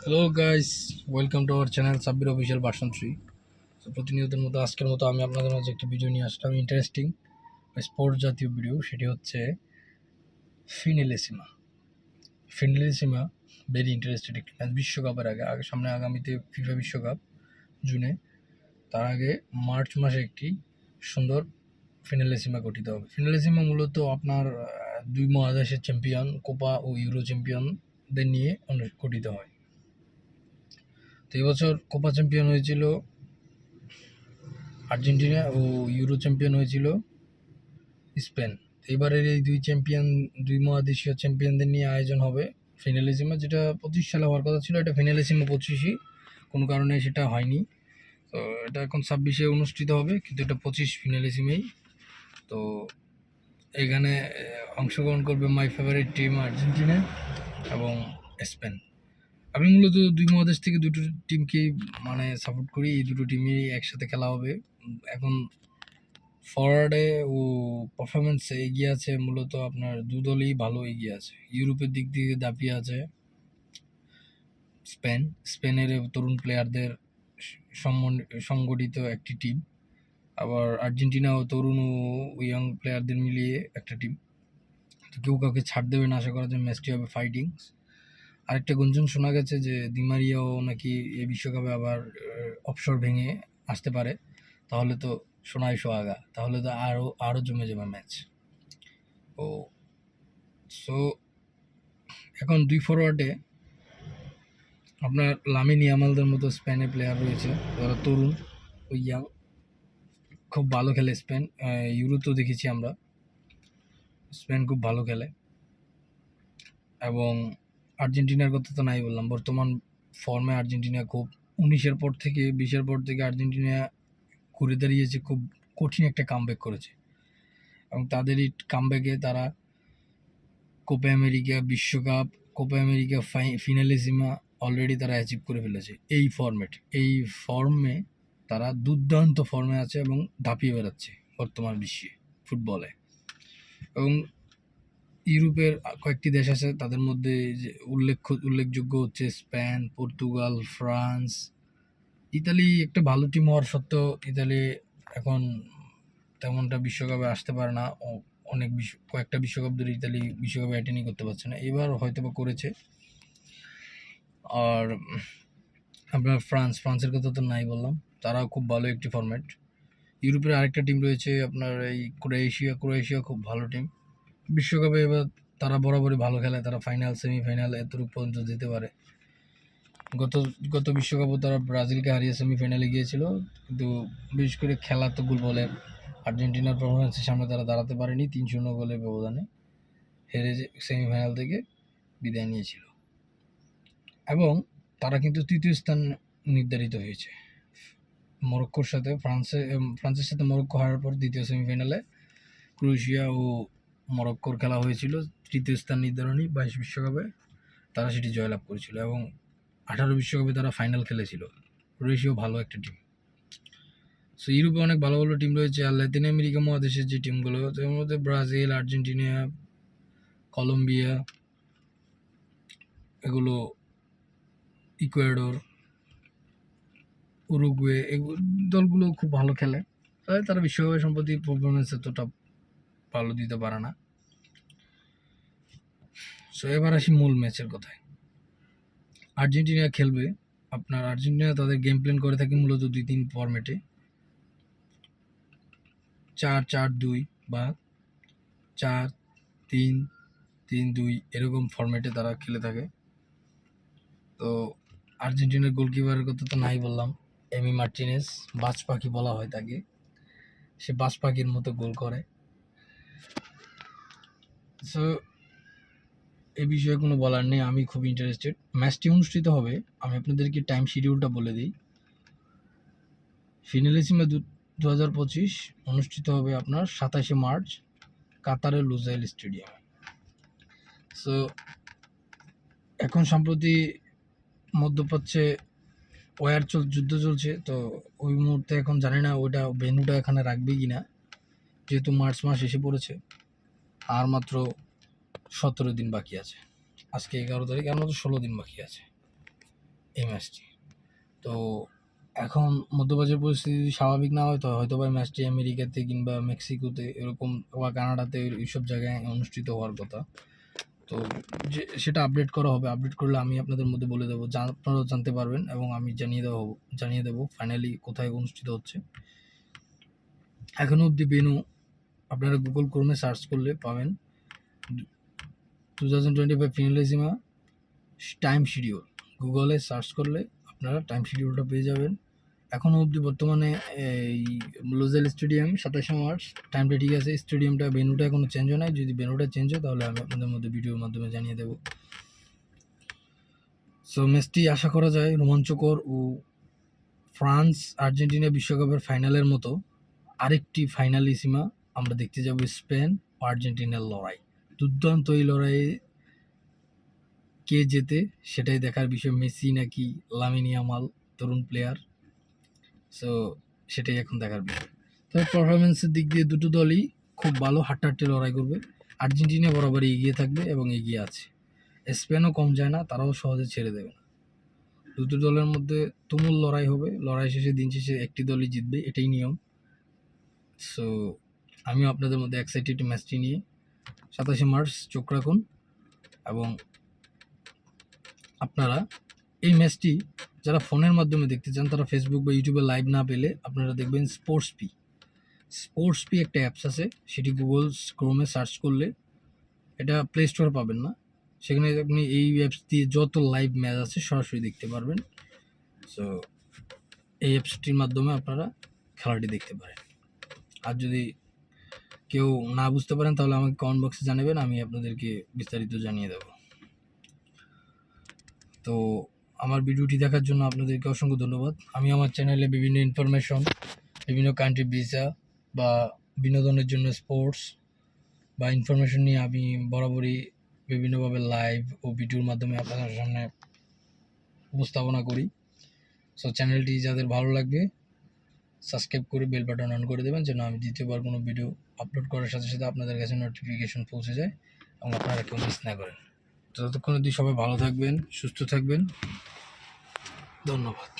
Hello guys, welcome to our channel Sabbir official version 3। তো প্রতিনিয়তের মতো আজকের মতো আমি আপনাদের মাঝে একটি ভিডিও নিয়ে আসলাম, ইন্টারেস্টিং স্পোর্ট জাতীয় ভিডিও। সেটি হচ্ছে ফিনেলেসিমা। ফিনেলেসিমা ভেরি ইন্টারেস্টেড একটি ম্যাচ বিশ্বকাপের আগে সামনে আগামীতে ফিফা বিশ্বকাপ জুনে, তার আগে মার্চ মাসে একটি সুন্দর ফিনেলেসিমা গঠিত হবে। ফিনেলেসিমা মূলত আপনার দুই মহাদেশের চ্যাম্পিয়ন, কোপা ও ইউরো চ্যাম্পিয়নদের নিয়ে গঠিত হয়। তো এবছর কোপা চ্যাম্পিয়ন হয়েছিল আর্জেন্টিনা ও ইউরো চ্যাম্পিয়ন হয়েছিল স্পেন। এবারের এই দুই মহাদেশীয় চ্যাম্পিয়নদের নিয়ে আয়োজন হবে ফিনালিসিমা, যেটা 25 সালে হওয়ার কথা ছিল। এটা ফিনালিসিমা 25ই, কোনো কারণে সেটা হয়নি। তো এটা এখন 26-এ অনুষ্ঠিত হবে, কিন্তু এটা 25 ফিনালিসিমেই। তো এখানে অংশগ্রহণ করবে মাই ফেভারিট টিম আর্জেন্টিনা এবং স্পেন। আমি মূলত দুই মহাদেশ থেকে দুটো টিমকেই সাপোর্ট করি। এই দুটো টিমই একসাথে খেলা হবে। এখন ফরওয়ার্ডে ও পারফরমেন্সে এগিয়ে আছে মূলত আপনার দু দলই ভালো এগিয়ে আছে। ইউরোপের দিক দিয়ে দাপিয়ে আছে স্পেনের তরুণ প্লেয়ারদের সংগঠিত একটি টিম, আবার আর্জেন্টিনাও তরুণ ও ইয়াং প্লেয়ারদের মিলিয়ে একটা টিম। তো কেউ কাউকে ছাড় দেবে না, আশা করা যায় ম্যাচটি হবে ফাইটিং। আরেকটা গুঞ্জন শোনা গেছে যে দিমারিয়াও নাকি এই বিশ্বকাপে আবার অবসর ভেঙে আসতে পারে। তাহলে তো সোনায় সোহাগা, তাহলে তো আরও জমে যাবে ম্যাচ। ও সো এখন দুই ফরওয়ার্ডে আপনার লামিন ইয়ামালদের মতো স্পেনের প্লেয়ার রয়েছে, যারা তরুণ ও ইয়াং, খুব ভালো খেলে স্পেন। ইউরোতেও দেখেছি আমরা স্পেন খুব ভালো খেলে। এবং আর্জেন্টিনার কথা তো নাই বললাম, বর্তমান ফর্মে আর্জেন্টিনা খুব 19-এর পর থেকে 20-এর পর থেকে আর্জেন্টিনা ঘুরে দাঁড়িয়েছে, খুব কঠিন একটা কামব্যাক করেছে। এবং তাদের এই কামব্যাকে তারা কোপা আমেরিকা বিশ্বকাপ, কোপা আমেরিকা ফিনালিসিমা অলরেডি তারা অ্যাচিভ করে ফেলেছে। এই ফর্মে তারা দুর্দান্ত ফর্মে আছে এবং ধাপিয়ে বেড়াচ্ছে বর্তমান বিশ্বে ফুটবলে। এবং ইউরোপের কয়েকটি দেশ আছে, তাদের মধ্যে যে উল্লেখযোগ্য হচ্ছে স্পেন, পর্তুগাল, ফ্রান্স, ইতালি। একটা ভালো টিম হওয়ার সত্ত্বেও ইতালি এখন তেমনটা বিশ্বকাপে আসতে পারে না। কয়েকটা বিশ্বকাপ ধরে ইতালি বিশ্বকাপে অ্যাটেন্ডই করতে পারছে না, এবার হয়তো বা করেছে। আর আপনার ফ্রান্সের কথা তো নাই বললাম, তারাও খুব ভালো একটি ফরম্যাট। ইউরোপের আরেকটা টিম রয়েছে আপনার এই ক্রোয়েশিয়া খুব ভালো টিম। বিশ্বকাপে এবার তারা বরাবরই ভালো খেলে, তারা ফাইনাল সেমিফাইনাল এতটুকু পর্যন্ত যেতে পারে। গত বিশ্বকাপও তারা ব্রাজিলকে হারিয়ে সেমিফাইনালে গিয়েছিল, কিন্তু বিশেষ করে খেলা তো গোল বলে আর্জেন্টিনার পারফরমেন্সের সামনে তারা দাঁড়াতে পারেনি। 3-0 গোলের ব্যবধানে হেরে সেমিফাইনাল থেকে বিদায় নিয়েছিল। এবং তারা কিন্তু তৃতীয় স্থান নির্ধারিত হয়েছে মরক্কোর সাথে। ফ্রান্সের সাথে মরক্কো হারার পর দ্বিতীয় সেমিফাইনালে ক্রোয়েশিয়া ও মরক্কোর খেলা হয়েছিল তৃতীয় স্থান নির্ধারণী। 22 বিশ্বকাপে তারা সেটি জয়লাভ করেছিল এবং 18 বিশ্বকাপে তারা ফাইনাল খেলেছিল। ক্রোয়েশিয়াও ভালো একটা টিম। সো ইউরোপে অনেক ভালো ভালো টিম রয়েছে। আর লাতিন আমেরিকা মহাদেশের যে টিমগুলো, তার মধ্যে ব্রাজিল, আর্জেন্টিনা, কলম্বিয়া, এগুলো ইকুয়েডর, উরুগুয়ে, দলগুলো খুব ভালো খেলে। তবে তারা বিশ্বকাপে সম্প্রতি পারফরমেন্স এতটা ভালো দিতে পারে না। সো এবার আসি মূল ম্যাচের কথায়। আর্জেন্টিনা খেলবে আর্জেন্টিনা তাদের গেম প্ল্যান করে থাকে মূলত 2-3 ফরম্যাটে, 4-4-2 বা 4-3-3-2 এরকম ফরম্যাটে তারা খেলে থাকে। তো আর্জেন্টিনার গোলকিপারের কথা তো নাই বললাম, এমি মার্টিনেজ, বাজ পাখি বলা হয় তাকে। সে বাজ পাখির মতো গোল করে। সো এই বিষয়ে কোনো বলার নেই, আমি খুব ইন্টারেস্টেড। ম্যাচটি অনুষ্ঠিত হবে, আমি আপনাদেরকে টাইম শিডিউলটা বলে দিই। ফিনালিসিমা 2025 অনুষ্ঠিত হবে আপনার 27শে মার্চ কাতারের লুজাইল স্টেডিয়ামে। সো এখন সম্প্রতি মধ্যপ্রাচ্যে যুদ্ধ চলছে, তো ওই মুহূর্তে এখন জানি না ওইটা ভেন্যুটা এখানে রাখবে কি না, যেহেতু মার্চ মাস এসে পড়েছে। আর মাত্র 17 দিন বাকি আছে, আজকে 11 তারিখ, আর মাত্র 16 দিন বাকি আছে। এই ম্যাচটি। তো এখন মধ্যপ্রাচ্যের পরিস্থিতি যদি স্বাভাবিক না হয় তো হয়তো বা ম্যাচটি আমেরিকাতে কিংবা মেক্সিকোতে এরকম বা কানাডাতে এইসব জায়গায় অনুষ্ঠিত হওয়ার কথা। তো যে সেটা আপডেট করা হবে, আপডেট করলে আমি আপনাদের মধ্যে বলে দেবো, আপনারাও জানতে পারবেন এবং আমি জানিয়ে দেবো ফাইনালি কোথায় অনুষ্ঠিত হচ্ছে। এখনও অবধি ভেন্যু আপনারা গুগল ক্রোমে সার্চ করলে পাবেন 2025 ফিনালিসিমা টাইম শিডিউল। গুগলে সার্চ করলে আপনারা টাইম শিডিউলটা পেয়ে যাবেন। এখনও অবধি বর্তমানে এই লোজেল স্টেডিয়াম 27 মার্চ টাইমটা ঠিক আছে। স্টেডিয়ামটা ভেন্যুটা এখনও চেঞ্জ হয় নাই। যদি ভেন্যুটা চেঞ্জ হয় তাহলে আমি আপনাদের মধ্যে ভিডিওর মাধ্যমে জানিয়ে দেবো। সো ম্যাচটি আশা করা যায় রোমাঞ্চকর ও ফ্রান্স আর্জেন্টিনা বিশ্বকাপের ফাইনালের মতো আরেকটি ফাইনালিসিমা আমরা দেখতে যাব স্পেন ও আর্জেন্টিনার লড়াই। দুর্দান্ত এই লড়াইয়ে কে জেতে সেটাই দেখার বিষয়। মেসি নাকি লামিন ইয়ামাল তরুণ প্লেয়ার, সো সেটাই এখন দেখার বিষয়। তবে পারফরমেন্সের দিক দিয়ে দুটো দলই খুব ভালো হাড্ডাহাড্ডি লড়াই করবে। আর্জেন্টিনা বরাবরই এগিয়ে থাকবে এবং এগিয়ে আছে। স্পেনও কম যায় না, তারাও সহজে ছেড়ে দেবে না। দুটো দলের মধ্যে তুমুল লড়াই হবে। লড়াই শেষে দিন শেষে একটি দলই জিতবে, এটাই নিয়ম। সো আমিও আপনাদের মধ্যে এক্সাইটেড ম্যাচটি নিয়ে। 27 মার্চ চোখ রাখুন এবং আপনারা এই ম্যাচটি যারা ফোনের মাধ্যমে দেখতে চান তারা ফেসবুক বা ইউটিউবে লাইভ না পেলে আপনারা দেখবেন স্পোর্টস পি একটা অ্যাপস আছে, সেটি গুগল ক্রোমে সার্চ করলে, এটা প্লে স্টোরে পাবেন না, সেখানে আপনি এই অ্যাপস দিয়ে যত লাইভ ম্যাচ আছে সরাসরি দেখতে পারবেন। সো এই অ্যাপসটির মাধ্যমে আপনারা খেলাটি দেখতে পারেন। আর যদি কেউ না বুঝতে পারেন তাহলে আমাকে কমেন্ট বক্সে জানাবেন, আমি আপনাদেরকে বিস্তারিত জানিয়ে দেব। তো আমার ভিডিওটি দেখার জন্য আপনাদেরকে অসংখ্য ধন্যবাদ। আমি আমার চ্যানেলে বিভিন্ন ইনফরমেশন, বিভিন্ন কান্ট্রি ভিসা বা বিনোদনের জন্য স্পোর্টস বা ইনফরমেশন নিয়ে আমি বরাবরই বিভিন্নভাবে লাইভ ও ভিডিওর মাধ্যমে আপনাদের সামনে উপস্থাপনা করি। সো চ্যানেলটি যাদের ভালো লাগবে সাবস্ক্রাইব করে বেল বাটন অন করে দেবেন, যেন আমি দ্বিতীয়বার কোনো ভিডিও আপলোড করার সাথে সাথে আপনাদের কাছে নোটিফিকেশন পৌঁছে যায় এবং আপনারা কেউ মিস না করেন। ততক্ষণ অবধি সবাই ভালো থাকবেন, সুস্থ থাকবেন। ধন্যবাদ।